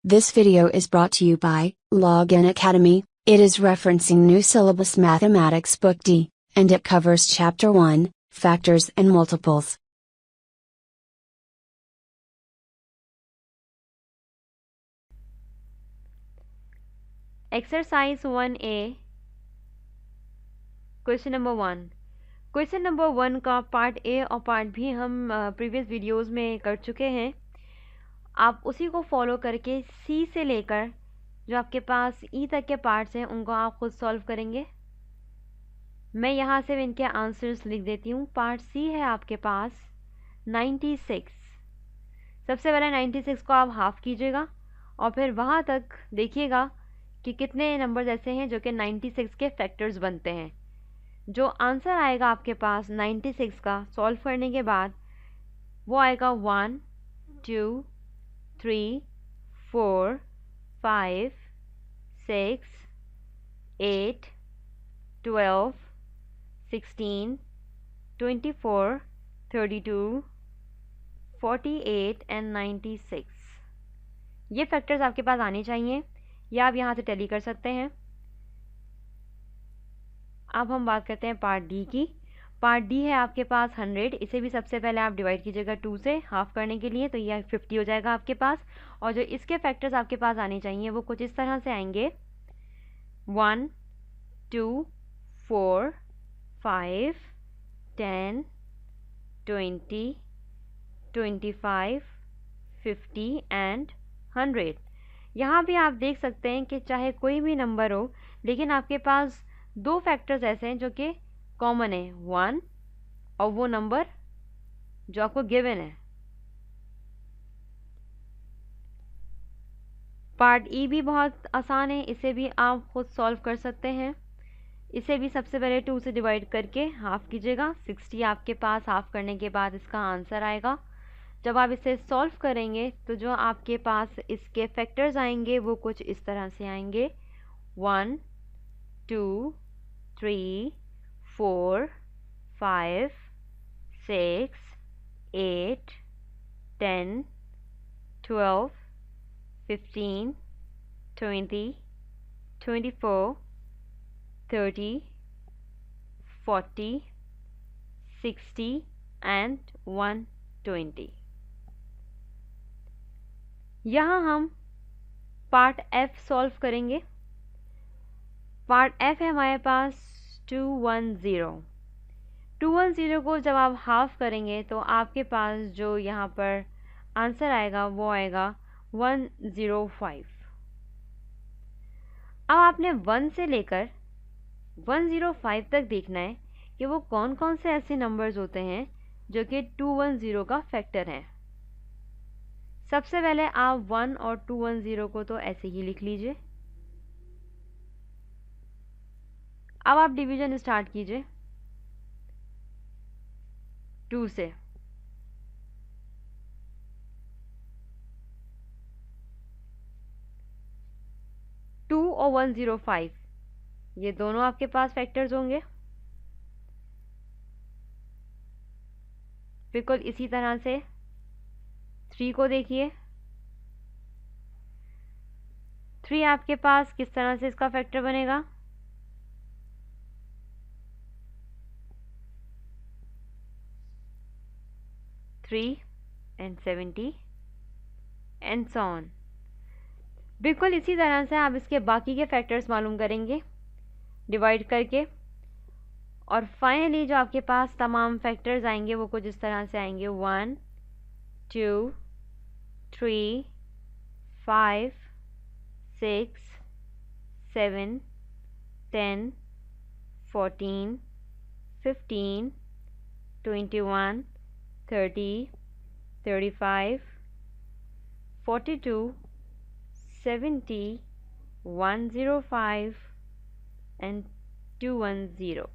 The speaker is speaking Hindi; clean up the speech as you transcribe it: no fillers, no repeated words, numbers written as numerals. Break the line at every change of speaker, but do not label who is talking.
This video is brought to you by Login Academy. It is referencing New Syllabus Mathematics Book D, and it covers Chapter 1, Factors and Multiples.
Exercise 1A, question number 1। Question number 1 का पार्ट ए और पार्ट बी हम प्रीवियस वीडियोस में कर चुके हैं। आप उसी को फॉलो करके सी से लेकर जो आपके पास ई तक के पार्ट्स हैं उनको आप खुद सॉल्व करेंगे। मैं यहाँ से इनके आंसर्स लिख देती हूँ। पार्ट सी है आपके पास 96। सबसे पहले 96 को आप हाफ कीजिएगा और फिर वहाँ तक देखिएगा कि कितने नंबर्स ऐसे हैं जो कि 96 के फैक्टर्स बनते हैं। जो आंसर आएगा आपके पास 96 का सॉल्व करने के बाद वो आएगा 1 2 3 4 5 6 8 12 16 24 32 48 एंड 96। ये फैक्टर्स आपके पास आने चाहिए या आप यहाँ से टैली कर सकते हैं। अब हम बात करते हैं पार्ट डी की। पार्ट डी है आपके पास 100। इसे भी सबसे पहले आप डिवाइड कीजिएगा 2 से हाफ करने के लिए, तो यह 50 हो जाएगा आपके पास। और जो इसके फैक्टर्स आपके पास आने चाहिए वो कुछ इस तरह से आएंगे 1 2 4 5 10 20 25 50 एंड 100। यहाँ भी आप देख सकते हैं कि चाहे कोई भी नंबर हो लेकिन आपके पास दो फैक्टर्स ऐसे हैं जो कि कॉमन है, 1 और वो नंबर जो आपको गिवन है। पार्ट ई भी बहुत आसान है, इसे भी आप खुद सॉल्व कर सकते हैं। इसे भी सबसे पहले 2 से डिवाइड करके हाफ कीजिएगा। 60 आपके पास हाफ करने के बाद इसका आंसर आएगा। जब आप इसे सॉल्व करेंगे तो जो आपके पास इसके फैक्टर्स आएंगे वो कुछ इस तरह से आएंगे 1 2 3 4 5 6 8 10 12 15 20 24 30 40 60 एंड 120। यहाँ हम पार्ट एफ सॉल्व करेंगे। पार्ट एफ है हमारे पास 210। 210 को जब आप हाफ करेंगे तो आपके पास जो यहाँ पर आंसर आएगा वो आएगा 105। अब आपने 1 से लेकर 105 तक देखना है कि वो कौन कौन से ऐसे नंबर्स होते हैं जो कि 210 का फैक्टर हैं। सबसे पहले आप 1 और 210 को तो ऐसे ही लिख लीजिए। अब आप डिवीजन स्टार्ट कीजिए 2 से। टू और 105 ये दोनों आपके पास फैक्टर्स होंगे। बिल्कुल इसी तरह से 3 को देखिए। 3 आपके पास किस तरह से इसका फैक्टर बनेगा, एंड 70 एंड सो ऑन। बिल्कुल इसी तरह से आप इसके बाकी के फैक्टर्स मालूम करेंगे डिवाइड करके। और फाइनली जो आपके पास तमाम फैक्टर्स आएंगे वो कुछ इस तरह से आएंगे 1 2 3 5 6 7 10 14 15 21 30 35 42 70 105 and 210।